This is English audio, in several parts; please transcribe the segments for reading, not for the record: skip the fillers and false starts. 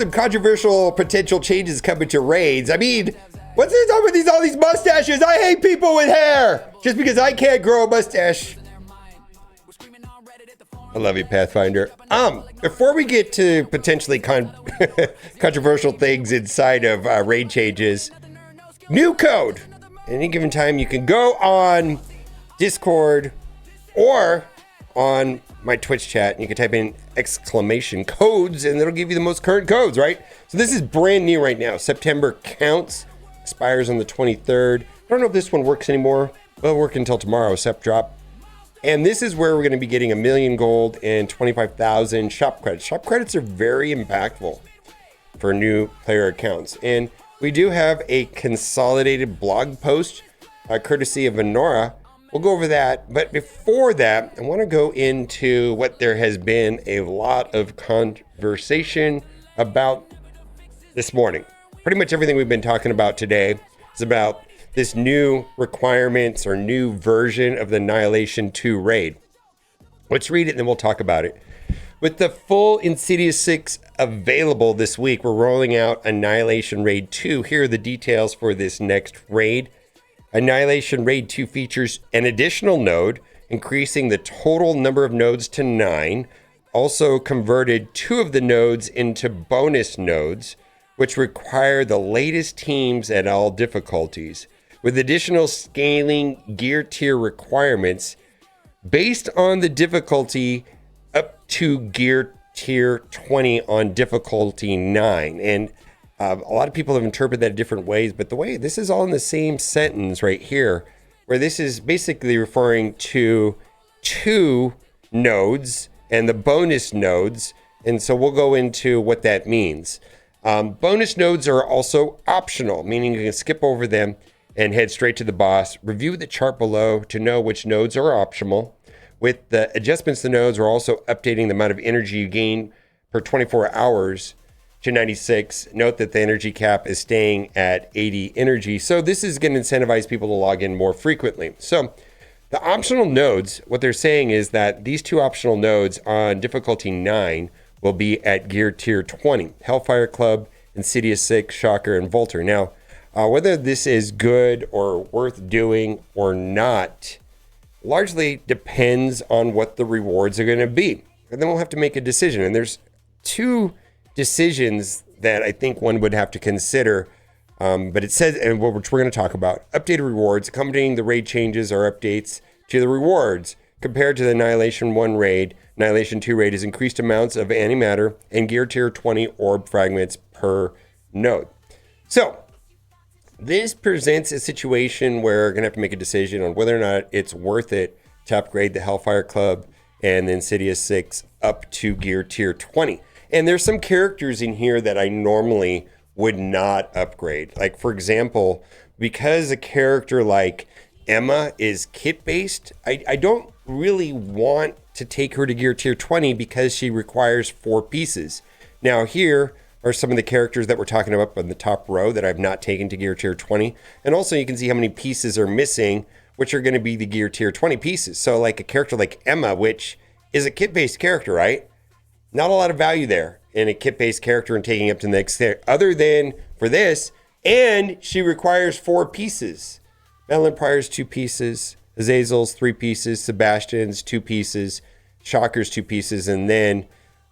Some controversial potential changes coming to raids. I mean, what's this up with all these mustaches? I hate people with hair just because I can't grow a mustache. I love you, Pathfinder. Before we get to potentially controversial things inside of raid changes, new code. At any given time, you can go on Discord or on my Twitch chat, and you can type in exclamation codes, and it'll give you the most current codes, right? So this is brand new right now. September counts, expires on the 23rd. I don't know if this one works anymore. It'll work until tomorrow, SEP drop. And this is where we're going to be getting 1 million gold and 25,000 shop credits. Shop credits are very impactful for new player accounts. And we do have a consolidated blog post, courtesy of Venora. We'll go over that, but before that, I want to go into what there has been a lot of conversation about this morning. Pretty much everything we've been talking about today is about this new requirements or new version of the Annihilation 2 raid. Let's read it and then we'll talk about it. With the full Insidious 6 available this week, we're rolling out Annihilation Raid 2. Here are the details for this next raid. Annihilation Raid 2 features an additional node, increasing the total number of nodes to 9. Also converted 2 of the nodes into bonus nodes, which require the latest teams at all difficulties, with additional scaling gear tier requirements based on the difficulty up to gear tier 20 on difficulty 9. And a lot of people have interpreted that different ways, but the way this is all in the same sentence right here, where this is basically referring to 2 nodes and the bonus nodes. And so we'll go into what that means. Bonus nodes are also optional, meaning you can skip over them and head straight to the boss. Review the chart below to know which nodes are optional. With the adjustments to the nodes, we're also updating the amount of energy you gain per 24 hours to 96. Note that the energy cap is staying at 80 energy. So this is going to incentivize people to log in more frequently. So the optional nodes, what they're saying is that these 2 optional nodes on difficulty 9 will be at gear tier 20. Hellfire Club, Insidious 6, Shocker, and Volter. Now, whether this is good or worth doing or not largely depends on what the rewards are going to be. And then we'll have to make a decision. And there's 2 decisions that I think one would have to consider, but it says, and which we're going to talk about, updated rewards accompanying the raid changes or updates to the rewards compared to the Annihilation 1 raid. Annihilation 2 raid is increased amounts of antimatter and gear tier 20 orb fragments per node. So this presents a situation where we're going to have to make a decision on whether or not it's worth it to upgrade the Hellfire Club and the Insidious 6 up to gear tier 20. And there's some characters in here that I normally would not upgrade. Like, for example, because a character like Emma is kit-based, I don't really want to take her to gear tier 20 because she requires 4 pieces. Now, here are some of the characters that we're talking about on the top row that I've not taken to gear tier 20. And also you can see how many pieces are missing, which are going to be the gear tier 20 pieces. So like a character like Emma, which is a kit-based character, right? Not a lot of value there in a kit-based character and taking up to the next tier, other than for this, and she requires 4 pieces. Madeline Pryor's 2 pieces, Azazel's 3 pieces, Sebastian's 2 pieces, Shocker's 2 pieces, and then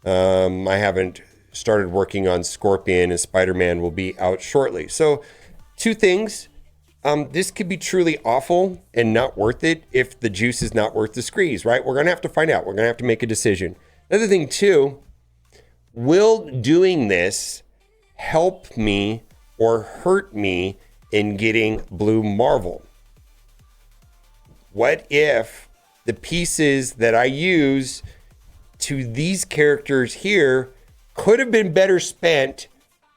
I haven't started working on Scorpion, and Spider-Man will be out shortly. So 2 things. This could be truly awful and not worth it if the juice is not worth the squeeze, right? We're going to have to find out. We're going to have to make a decision. Another thing too, will doing this help me or hurt me in getting Blue Marvel? What if the pieces that I use to these characters here could have been better spent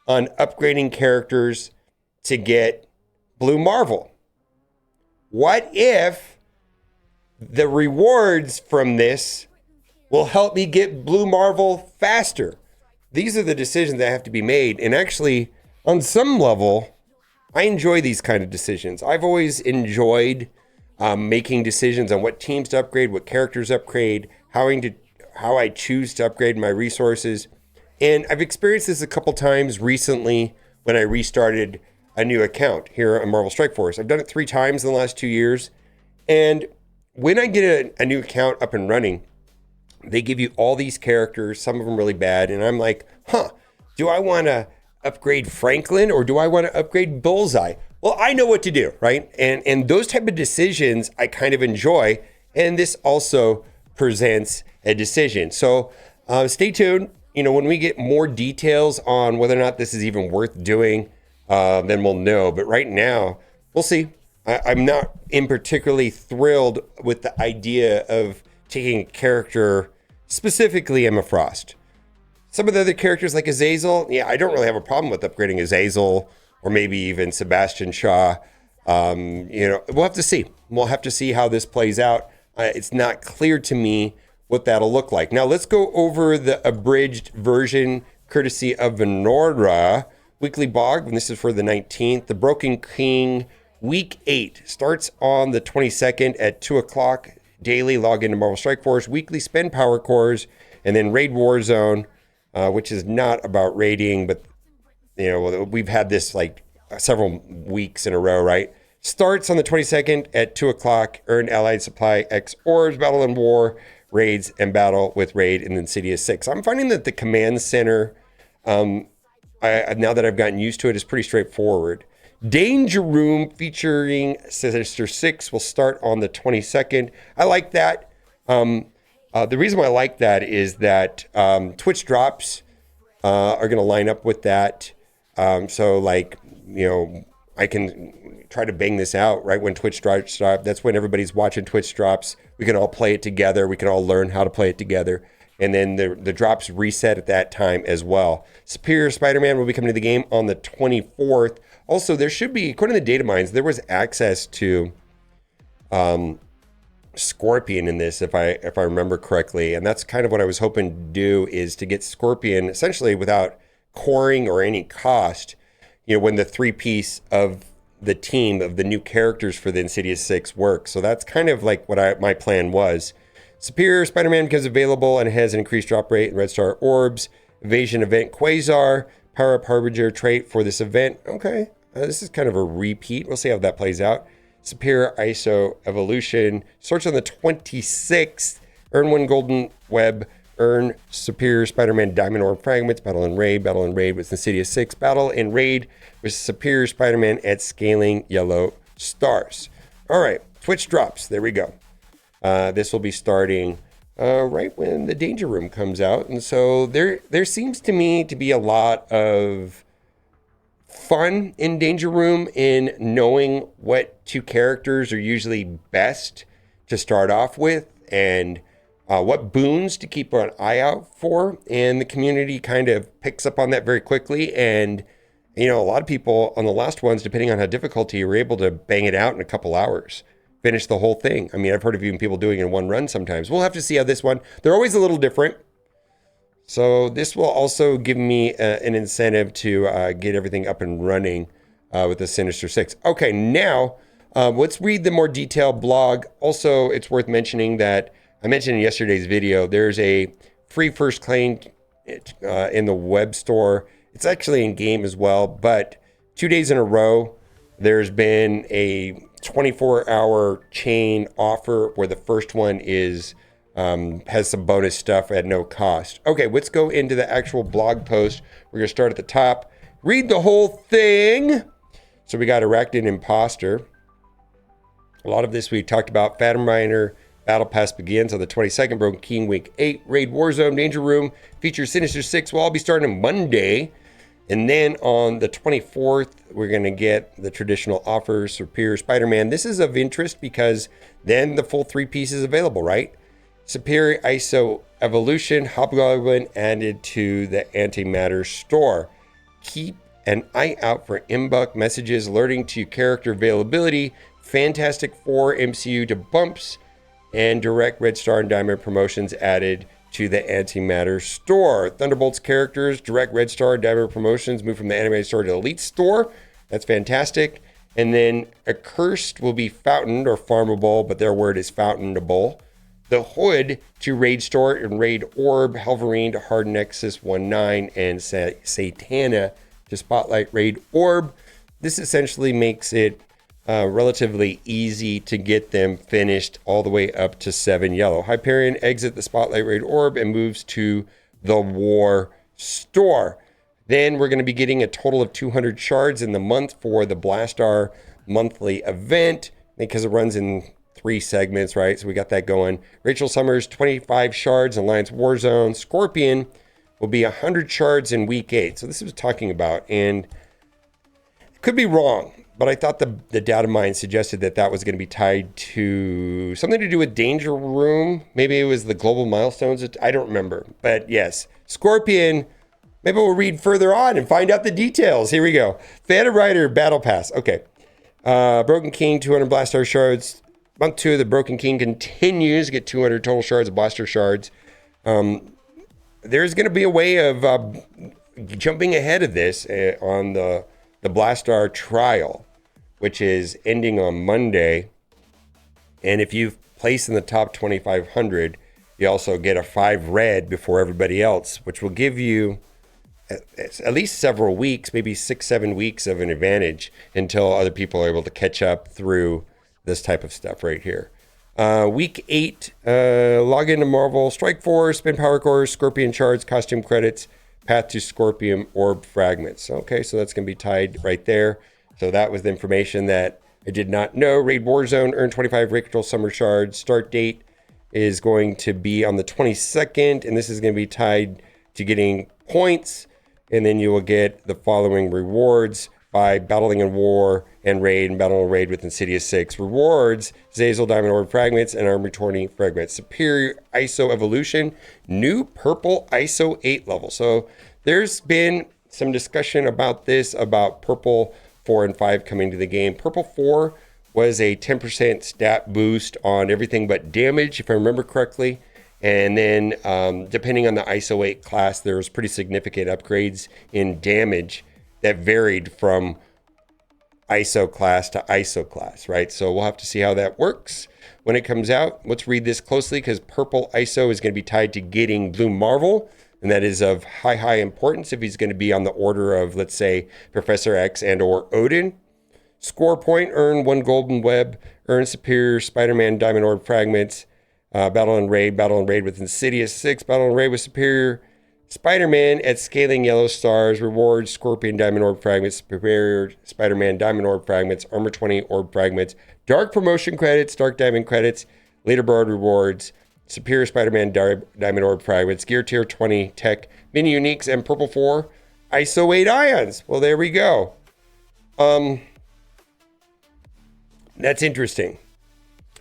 on upgrading characters to get Blue Marvel? What if the rewards from this will help me get Blue Marvel faster? These are the decisions that have to be made. And actually, on some level, I enjoy these kind of decisions. I've always enjoyed making decisions on what teams to upgrade, what characters upgrade, how I choose to upgrade my resources. And I've experienced this a couple times recently when I restarted a new account here on Marvel Strike Force. I've done it 3 times in the last 2 years. And when I get a new account up and running, they give you all these characters, some of them really bad. And I'm like, do I want to upgrade Franklin or do I want to upgrade Bullseye? Well, I know what to do, right? And those type of decisions I kind of enjoy. And this also presents a decision. So stay tuned. When we get more details on whether or not this is even worth doing, then we'll know. But right now, we'll see. I'm not in particularly thrilled with the idea of taking a character, specifically Emma Frost. Some of the other characters like Azazel, I don't really have a problem with upgrading Azazel or maybe even Sebastian Shaw. We'll have to see. We'll have to see how this plays out. It's not clear to me what that'll look like. Now let's go over the abridged version courtesy of Venora weekly blog. And this is for the 19th. The Broken King week 8 starts on the 22nd at 2 o'clock daily. Log into Marvel Strike Force weekly, spend power cores, and then raid Warzone, which is not about raiding, but we've had this like several weeks in a row, right? Starts on the 22nd at 2 o'clock. Earn allied supply X orbs, battle and war, raids, and battle with raid in Insidious 6. I'm finding that the command center, now that I've gotten used to it, is pretty straightforward. Danger Room featuring Sinister 6 will start on the 22nd. I like that. The reason why I like that is that Twitch drops are going to line up with that. So I can try to bang this out right when Twitch drops. That's when everybody's watching Twitch drops. We can all play it together. We can all learn how to play it together. And then the drops reset at that time as well. Superior Spider-Man will be coming to the game on the 24th. Also, there should be, according to the data mines, there was access to Scorpion in this, if I remember correctly. And that's kind of what I was hoping to do, is to get Scorpion essentially without coring or any cost, when the 3-piece of the team of the new characters for the Insidious 6 works. So that's kind of like what my plan was. Superior Spider-Man becomes available and has an increased drop rate in Red Star Orbs. Evasion Event Quasar. Power Up Harbinger trait for this event. Okay. This is kind of a repeat. We'll see how that plays out. Superior ISO Evolution. Starts on the 26th. Earn 1 Golden Web. Earn Superior Spider-Man Diamond Orb Fragments. Battle and Raid. Battle and Raid with Insidious 6. Battle and Raid with Superior Spider-Man at Scaling Yellow Stars. All right. Twitch drops. There we go. This will be starting right when the Danger Room comes out. And so there seems to me to be a lot of fun in Danger Room in knowing what 2 characters are usually best to start off with, and what boons to keep an eye out for. And the community kind of picks up on that very quickly. And, a lot of people on the last ones, depending on how difficulty, were able to bang it out in a couple hours. Finish the whole thing. I mean, I've heard of even people doing it in one run sometimes. We'll have to see how this one, they're always a little different. So this will also give me an incentive to get everything up and running with the Sinister 6. Okay, now let's read the more detailed blog. Also, it's worth mentioning that I mentioned in yesterday's video, there's a free first claim in the web store. It's actually in game as well, but 2 days in a row, there's been a 24-hour chain offer where the first one is has some bonus stuff at no cost. Okay, let's go into the actual blog post. We're going to start at the top. Read the whole thing. So we got Arachnid Imposter. A lot of this we talked about. Phantom Miner Battle Pass begins on the 22nd. Broken King Week 8. Raid Warzone Danger Room. Features Sinister 6 will all be starting on Monday. And then on the 24th, we're going to get the traditional offers. Superior Spider-Man. This is of interest because then the full 3-piece is available, right? Superior ISO Evolution. Hobgoblin added to the Antimatter store. Keep an eye out for inbox messages alerting to character availability. Fantastic Four MCU to bumps. And direct Red Star and Diamond promotions added to the Antimatter store. Thunderbolt's characters, direct Red Star and Diamond promotions move from the animated store to Elite store. That's fantastic. And then Accursed will be fountained or farmable, but their word is fountainable. the Hood to Raid Store and Raid Orb, Helverine to Hard Nexus 1-9, and Satana to Spotlight Raid Orb. This essentially makes it relatively easy to get them finished all the way up to 7 yellow. Hyperion exit the Spotlight Raid Orb and moves to the War Store. Then we're going to be getting a total of 200 shards in the month for the Blastar monthly event, because it runs in 3 segments, right? So we got that going. Rachel Summers, 25 shards in Alliance Warzone. Scorpion will be 100 shards in week 8. So this is talking about, and it could be wrong, but I thought the data mine suggested that that was going to be tied to something to do with Danger Room. Maybe it was the global milestones. I don't remember. But yes, Scorpion. Maybe we'll read further on and find out the details. Here we go. Phantom Rider Battle Pass. Okay. Broken King, 200 Blastar shards. Month 2, the Broken King continues. Get 200 total shards of Blaster shards. There's going to be a way of jumping ahead of this on the Blastar trial, which is ending on Monday. And if you've placed in the top 2,500, you also get a 5 red before everybody else, which will give you at least several weeks, maybe 6-7 weeks of an advantage until other people are able to catch up through this type of stuff right here. Week 8, log into Marvel, Strike Force, Spin Power Cores, Scorpion Shards, Costume Credits, Path to Scorpion Orb Fragments. Okay, so that's going to be tied right there. So that was the information that I did not know. Raid Warzone, earn 25 Rachel Summer Shards. Start date is going to be on the 22nd, and this is going to be tied to getting points. And then you will get the following rewards by battling in war and raid, and battle and raid with Insidious 6. Rewards, Zazel Diamond Orb Fragments and Armor 20 Fragments. Superior ISO Evolution, new purple ISO 8 level. So there's been some discussion about this, about purple 4 and 5 coming to the game. Purple 4 was a 10% stat boost on everything but damage, if I remember correctly. And then depending on the ISO 8 class, there was pretty significant upgrades in damage that varied from ISO class to ISO class, right? So we'll have to see how that works when it comes out. Let's read this closely, because purple ISO is going to be tied to getting Blue Marvel, and that is of high importance if he's going to be on the order of, let's say, Professor X and or Odin. Score point, earn 1 golden web, earn superior Spider-Man Diamond Orb Fragments, battle and raid with Insidious 6, battle and raid with superior Spider-Man at scaling yellow stars, rewards Scorpion Diamond Orb Fragments, superior Spider-Man Diamond Orb Fragments, Armor 20 Orb Fragments, Dark Promotion Credits, Dark Diamond Credits, Leaderboard Rewards, superior Spider-Man Diamond Orb Fragments, Gear Tier 20 Tech, Mini Uniques, and Purple 4 ISO 8 Ions. Well, there we go. That's interesting.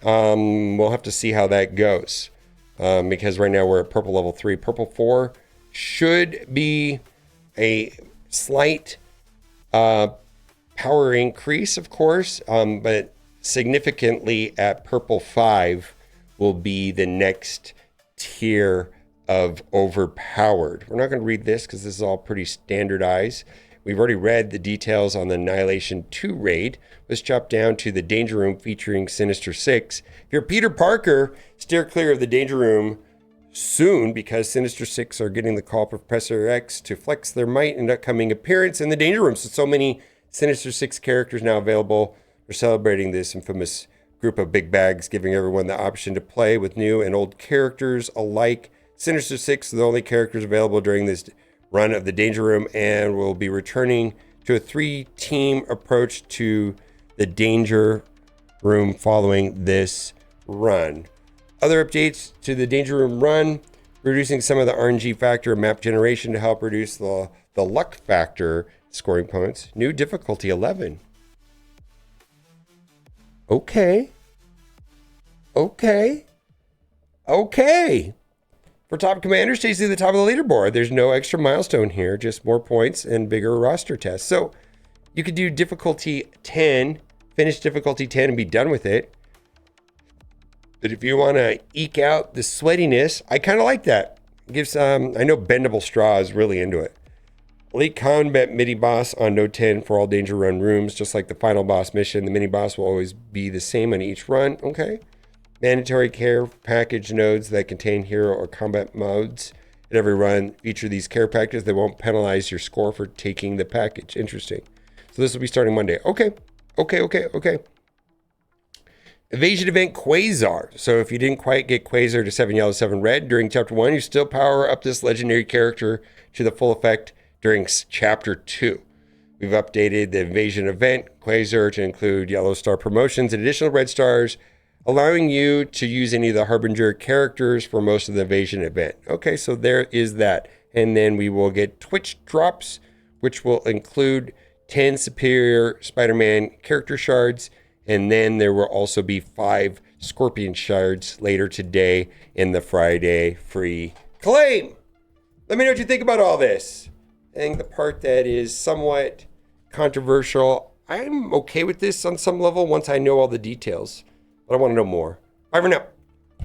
We'll have to see how that goes, because right now we're at purple level 3. Purple 4 should be a slight power increase, of course, but significantly at purple 5 will be the next tier of overpowered. We're not going to read this because this is all pretty standardized. We've already read the details on the Annihilation 2 raid. Let's drop down to the Danger Room featuring Sinister 6. If you're Peter Parker, steer clear of the Danger Room soon, because Sinister 6 are getting the call for Professor X to flex their might in upcoming appearance in the Danger Room. So many Sinister 6 characters now available. We're celebrating this infamous group of big bags, giving everyone the option to play with new and old characters alike. Sinister 6 are the only characters available during this run of the Danger Room, and will be returning to a 3-team approach to the Danger Room following this run. Other updates to the Danger Room run, reducing some of the RNG factor of map generation to help reduce the luck factor scoring points. New difficulty 11. Okay. For top commander, stays at the top of the leaderboard. There's no extra milestone here, just more points and bigger roster tests. So you could do difficulty 10, finish difficulty 10 and be done with it. But if you want to eke out the sweatiness, I kind of like that. It gives I know Bendable Straw is really into it. Elite Combat Mini Boss on Node 10 for all Danger Run rooms, just like the final boss mission. The mini boss will always be the same on each run. Okay. Mandatory care package nodes that contain hero or combat modes at every run feature these care packages. They won't penalize your score for taking the package. Interesting. So this will be starting Monday. Okay. Evasion event Quasar. So if you didn't quite get Quasar to 7 yellow, 7 red during chapter 1, you still power up this legendary character to the full effect during chapter 2. We've updated the Invasion event Quasar to include yellow star promotions and additional red stars, allowing you to use any of the Harbinger characters for most of the Invasion event. Okay, so there is that. And then we will get Twitch drops, which will include 10 superior Spider-Man character shards. And then there will also be 5 Scorpion shards later today in the Friday free claim. Let me know what you think about all this. I think the part that is somewhat controversial, I'm okay with this on some level once I know all the details. But I want to know more. Bye for now.